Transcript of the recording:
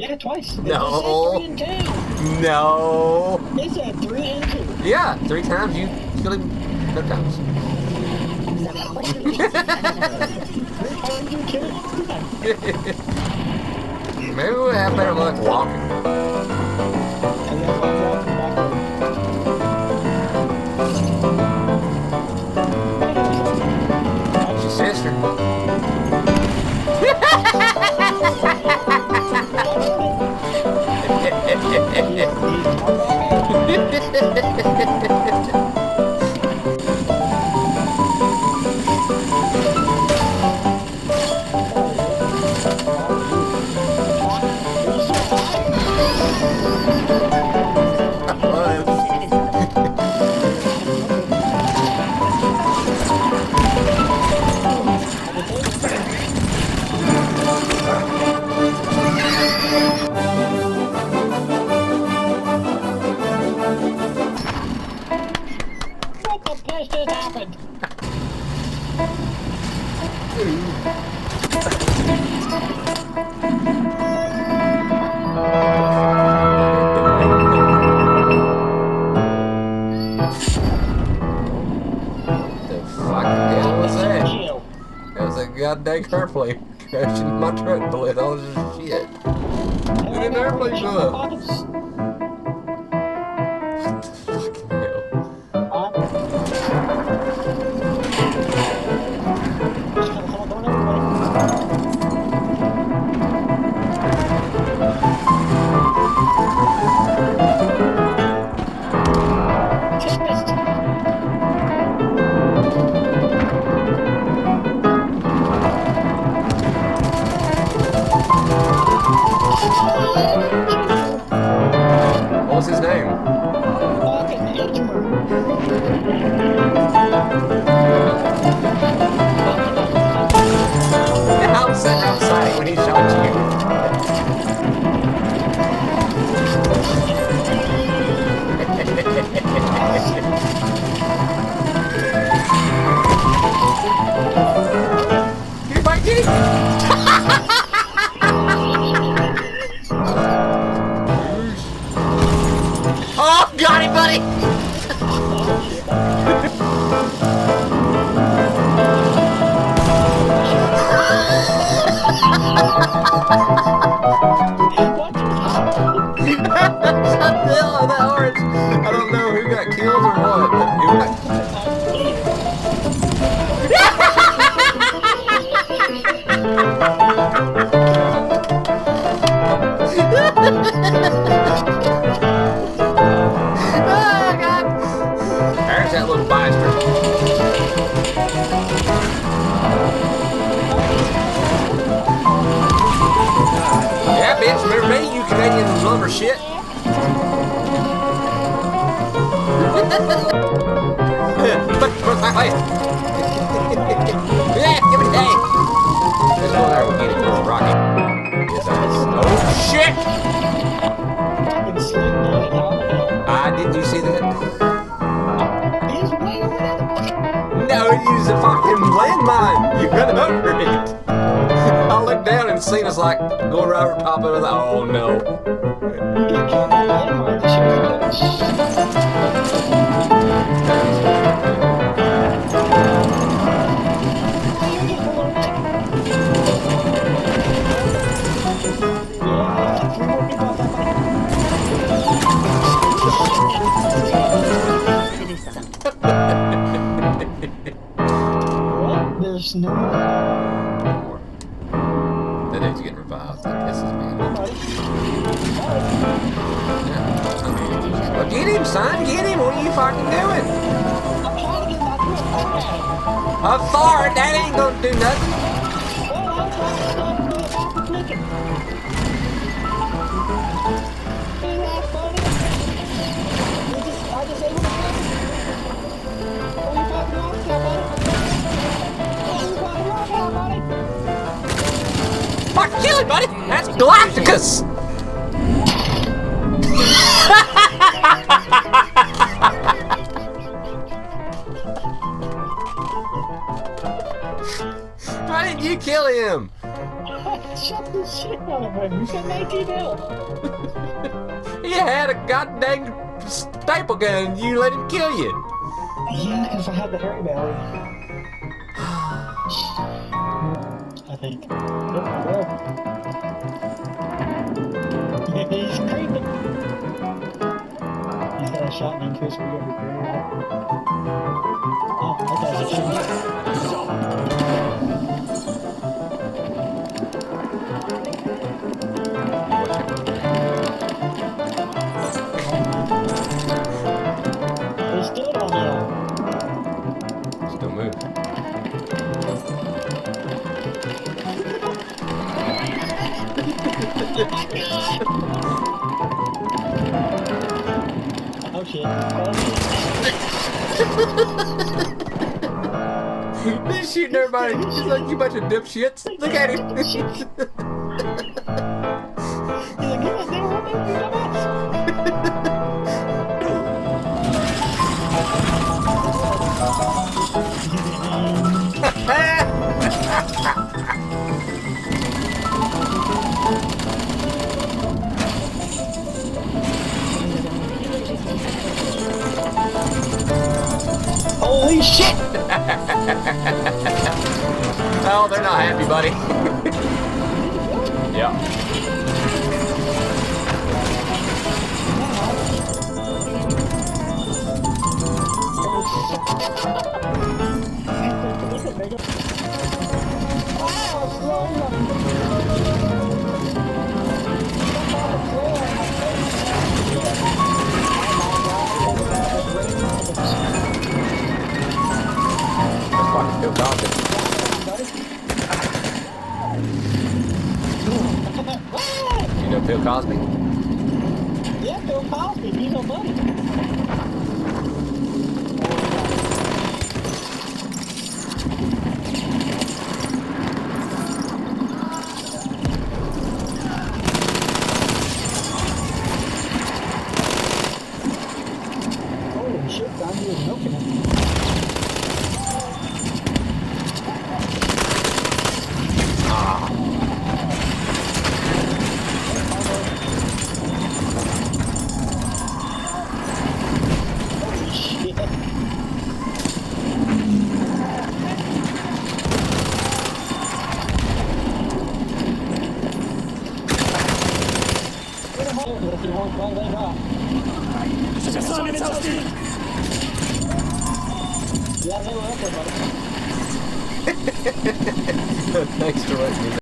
Yeah, twice. No. It said 3 and 2. No. It said 3 and 2. Yeah, 3 times you killed him. No times. 3 times you killed him. Maybe we'll have better luck walking. And then walking back. It's your sister. What the piss just happened? The fuck the hell was that? Chill. That was a goddamn airplane crashing my truck below all this shit. And an airplane blew up. Pockets. Fucking hell. Just gonna come on everybody. Just missed. What was his name? Fucking Edgemer. I was sitting outside when he shot you. You might get Oh, got him, buddy! That orange. I don't know who got killed or what, but who got... Oh, God. There's that little bastard. Yeah, bitch, remember me, you Canadian lumber shit? Yeah, give me that. Let's go there and get it, Rocky. His ass. Oh, shit! Fucking slick boy. How the hell? Didn't you see that? He's way over there. No, he used a fucking landmine. You run over it. I looked down and seen us like going right over top of it. Oh no. You get killed by landmine. This shit's good. What? There's no More. That dude's getting revived. That pisses me off. Yeah. Well, get him, son. Get him. What are you fucking doing? I'm trying to get my twist back. A fart. That ain't gonna do nothing. Well, I'm trying to stop you from flicking. Ain't that funny? I just able to flick it. What are you fucking wrong with buddy? What are you fucking wrong with buddy? Fuck, kill him, buddy. That's Galacticus. Why didn't you kill him? shot the shit out of him. You said 19 mil. He had a goddamn staple gun and you let him kill you. Yeah, because I had the Harry Valley. I think. Yep, well. Yeah, he's creeping. He's got a shotgun case we got to repair. Oh, okay. They still don't know. Still move. Oh shit. Oh shit. He's shooting everybody. He's like, you bunch of dipshits. Look at him. He's like, come on, they were up there, you Holy shit! Oh, they're not happy, buddy. Yeah. That's fucking Bill Cosby. You know Bill Cosby? Yeah, Bill Cosby, he's no buddy. Holy shit, Don, he was milking it. Holy shit. Get him over if you won't run that off. Yeah, they were up there, buddy. Thanks for letting me know.